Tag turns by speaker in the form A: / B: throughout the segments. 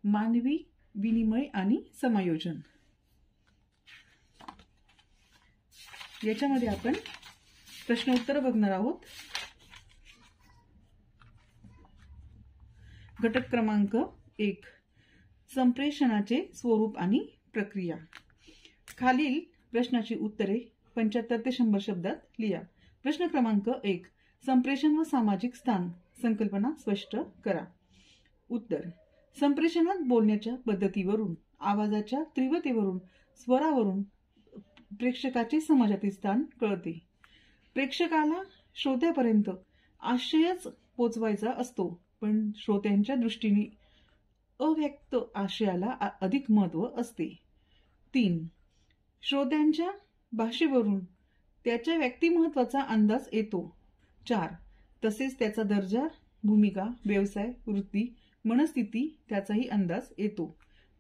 A: मानवी विनिमय आणि समायोजन. याच्यामध्ये आपण प्रश्नोत्तर बघणार आहोत. घटक क्रमांक 1, संप्रेषणाचे स्वरूप आणि प्रक्रिया. खालील प्रश्नाची उत्तरे 75 ते 100 शब्दात लिहा. प्रश्न क्रमांक 1, संप्रेषण व सामाजिक स्थान संकल्पना स्पष्ट करा. उत्तर: संप्रेषणात बोलण्याच्या पद्धतीवरून, आवाजाच्या तीव्रतेवरून, स्वरावरून प्रेक्षकाचे समाजातील स्थान कळते. प्रेक्षकाला श्रोत्यापर्यंत आशयच पोचवायचा असतो, पण श्रोत्यांच्या दृष्टीने अव्यक्त आशयाला अधिक महत्त्व असते. 3, श्रोत्यांच्या भाषेवरून त्याच्या व्यक्तिमत्त्वाचा अंदाज येतो. 4, तसेच त्याचा दर्जा, भूमिका, व्यवसाय, वृत्ती, मनस्थिती त्याचाही अंदाज येतो.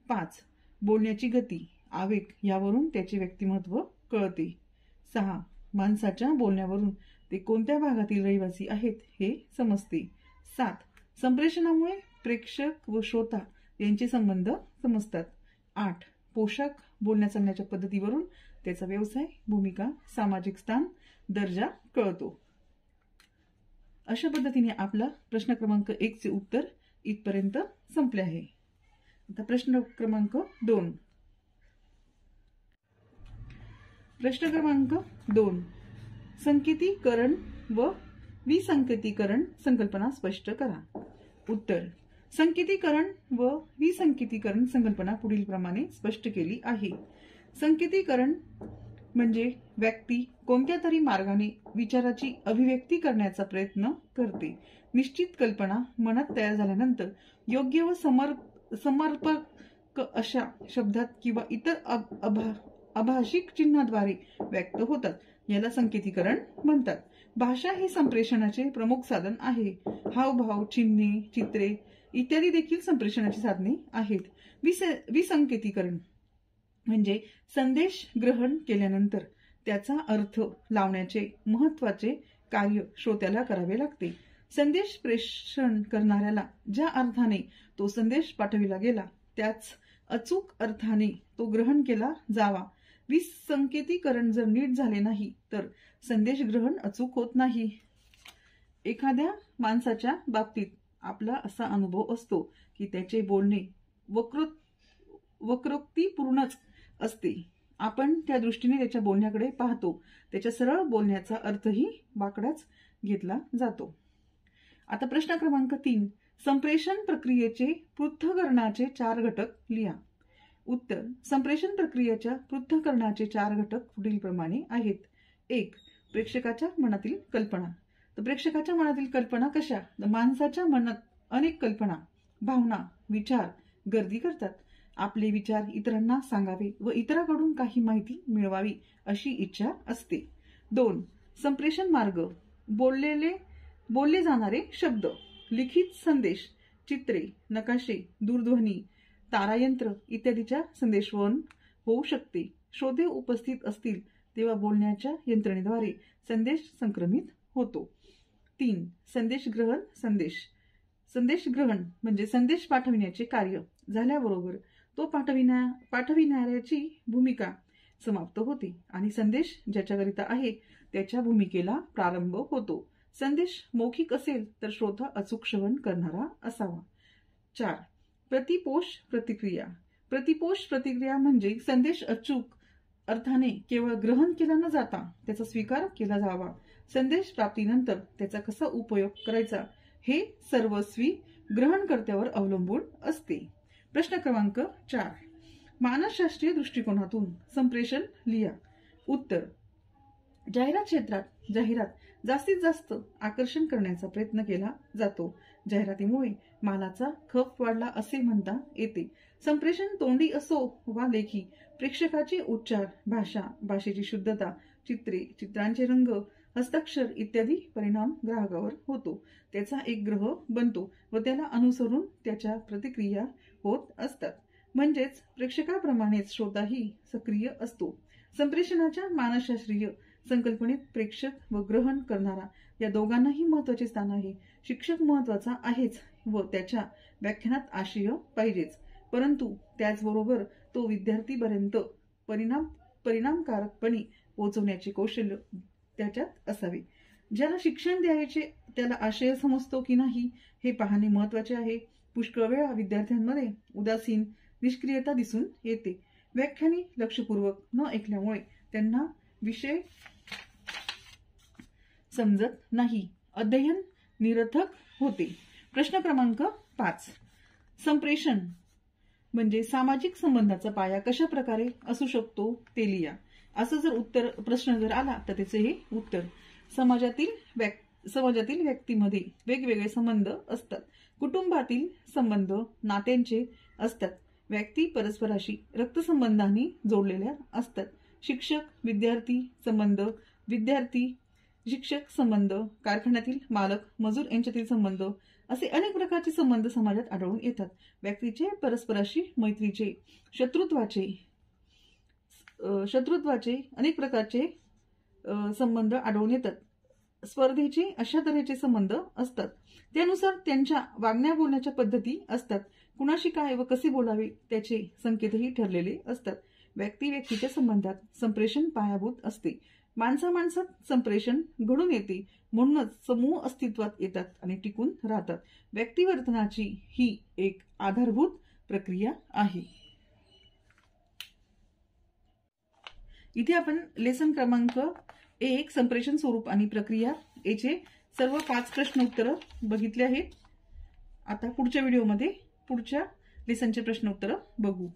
A: 5, बोलण्याची गती, आवेग यावरून त्याचे व्यक्तिमत्व कळते. 6, माणसाच्या बोलण्यावरून ते कोणत्या भागातील रहिवासी आहेत हे समजते. 7, संप्रेषणामुळे प्रेक्षक व श्रोता यांचे संबंध समजतात. 8, पोशाख, बोलण्या चालण्याच्या पद्धतीवरून त्याचा व्यवसाय, भूमिका, सामाजिक स्थान, दर्जा कळतो. अशा पद्धतीने आपला प्रश्न क्रमांक 1 चे उत्तर इथपर्यंत संपले आहे. आता प्रश्न क्रमांक 2. प्रश्न क्रमांक 2, संकेतीकरण व विसंकेतीकरण संकल्पना स्पष्ट करा. उत्तर: संकेतीकरण व विसंकेतीकरण संकल्पना पुढील प्रमाणे स्पष्ट केली आहे. संकेतीकरण म्हणजे व्यक्ती कोणत्या तरी मार्गाने विचाराची अभिव्यक्ती करण्याचा प्रयत्न करते. निश्चित कल्पना मनात तयार झाल्यानंतर योग्य व समर्पक अशा शब्दात किंवा इतर अभाषिक चिन्हाद्वारे व्यक्त होतात. याला संकेतीकरण म्हणतात. भाषा हे संप्रेषणाचे प्रमुख साधन आहे. हावभाव, चिन्हे, चित्रे इत्यादी देखील संप्रेषणाची साधने आहेत. विसंकेतीकरण म्हणजे संदेश ग्रहण केल्यानंतर त्याचा अर्थ लावण्याचे महत्त्वाचे कार्य श्रोत्याला करावे लागते. संदेश प्रेषण करणाऱ्याला ज्या अर्थाने तो संदेश पाठविला गेला त्याच अचूक अर्थाने तो ग्रहण केला जावा. विसंकेतीकरण जर नीट झाले नाही तर संदेश ग्रहण अचूक होत नाही. एखाद्या माणसाच्या बाबतीत आपला असा अनुभव असतो की त्याचे बोलणे वक्रोक्तीपूर्णच असते. आपण त्या दृष्टीने त्याच्या बोलण्याकडे पाहतो. त्याच्या सरळ बोलण्याचा अर्थही वाकडाच घेतला जातो. आता प्रश्न क्रमांक 3, संप्रेषण प्रक्रियेचे पृथक्करणाचे 4 घटक लिहा. उत्तर: संप्रेषण प्रक्रियेच्या पृथक्करणाचे 4 घटक पुढील प्रमाणे आहेत. 1, प्रेक्षकाच्या मनातील कल्पना. तर प्रेक्षकाच्या मनातील कल्पना कशा? माणसाच्या मनात अनेक कल्पना, भावना, विचार गर्दी करतात. आपले विचार इतरांना सांगावे व इतरांकडून काही माहिती मिळवावी अशी इच्छा असते. 2, संप्रेषण मार्ग. बोलले जाणारे शब्द, लिखित संदेश, चित्रे, नकाशे, दूरध्वनी, तारायंत्र इत्यादीच्या संदेशवहन होऊ शकते. श्रोते उपस्थित असतील तेव्हा बोलण्याच्या यंत्रणेद्वारे संदेश संक्रमित होतो. 3, संदेश ग्रहण. संदेश ग्रहण म्हणजे संदेश पाठविण्याचे कार्य झाल्याबरोबर तो पाठविणाऱ्याची भूमिका समाप्त होते आणि संदेश ज्याच्याकरिता आहे त्याच्या भूमिकेला प्रारंभ होतो. संदेश मौखिक असेल तर श्रोता अचूक श्रवण करणारा असावा. 4, प्रतिपोष प्रतिक्रिया. प्रतिपोष प्रतिक्रिया म्हणजे संदेश अचूक अर्थाने केवळ ग्रहण केला न जाता त्याचा स्वीकार केला जावा. संदेश प्राप्तीनंतर त्याचा कसा उपयोग करायचा हे सर्वस्वी ग्रहणकर्त्यावर अवलंबून असते. प्रश्न क्रमांक 4, मानसशास्त्रीय दृष्टिकोनातून संप्रेषण लिहा. उत्तर: जाहिरात क्षेत्रात जाहिरात जास्तीत जास्त आकर्षण करण्याचा प्रयत्न केला जातो. जाहिरातीमुळे मालाचा खप वाढला असे म्हणता येते. संप्रेषण तोंडी असो वा लेखी, प्रेक्षकाचे उच्चार, भाषा, भाषेची शुद्धता, चित्रे, चित्रांचे रंग, हस्ताक्षर इत्यादी परिणाम ग्राहकावर होतो. त्याचा एक ग्रह बनतो व त्याला अनुसरून त्याच्या प्रतिक्रिया होत असतात. म्हणजेच प्रेक्षकाप्रमाणेच श्रोताही सक्रिय असतो. संप्रेषणाच्या मानसशास्त्रीय संकल्पनेत प्रेक्षक व ग्रहण करणारा या दोघांनाही महत्वाचे स्थान आहे. शिक्षक महत्वाचा आहेच व त्याच्या व्याख्यानात आशय पाहिजेच. परंतु त्याचबरोबर तो विद्यार्थीपर्यंत परिणामकारकपणे पोहोचवण्याचे कौशल्य त्याच्यात असावे. ज्याला शिक्षण द्यायचे त्याला आशय समजतो की नाही हे पाहणे महत्वाचे आहे. पुष्कळ वेळा विद्यार्थ्यांमध्ये उदासीन निष्क्रियता दिसून येते. व्याख्याने लक्षपूर्वक न ऐकल्यामुळे त्यांना विषय समजत नाही. अध्ययन निरर्थक होते. प्रश्न क्रमांक 5. संप्रेषण म्हणजे सामाजिक संबंधाचा पाया कशा प्रकारे असू शकतो ते लिहा. असं जर प्रश्न जर आला तर त्याचे हे उत्तर. समाजातील व्यक्तीमध्ये वेगवेगळे संबंध असतात. कुटुंबातील संबंध नात्यांचे असतात. व्यक्ती परस्पराशी रक्तसंबंधांनी जोडलेल्या असतात. शिक्षक विद्यार्थी संबंध, विद्यार्थी शिक्षक संबंध, कारखान्यातील मालक मजूर यांच्यातील संबंध असे अनेक प्रकारचे संबंध समाजात आढळून येतात. व्यक्तीचे परस्पराशी मैत्रीचे, शत्रुत्वाचे अनेक प्रकारचे संबंध आढळून येतात. स्पर्धेचे अशा तऱ्हेचे संबंध असतात. त्यानुसार त्यांच्या वागण्या बोलण्याच्या पद्धती असतात. कुणाशी काय व कसे बोलावे त्याचे संकेतही ठरलेले असतात. व्यक्तीच्या संबंधात संप्रेषण पायाभूत असते. माणसात संप्रेषण घडून येते. म्हणूनच समूह अस्तित्वात येतात आणि टिकून राहतात. व्यक्तिवर्तनाची ही एक आधारभूत प्रक्रिया आहे. इथे आपण लेसन क्रमांक 1 संप्रेषण स्वरूप आणि प्रक्रिया याचे सर्व 5 प्रश्न उत्तर बघितले आहेत. आता पुढच्या व्हिडिओमध्ये पुढच्या लेसनचे प्रश्न उत्तर बघू.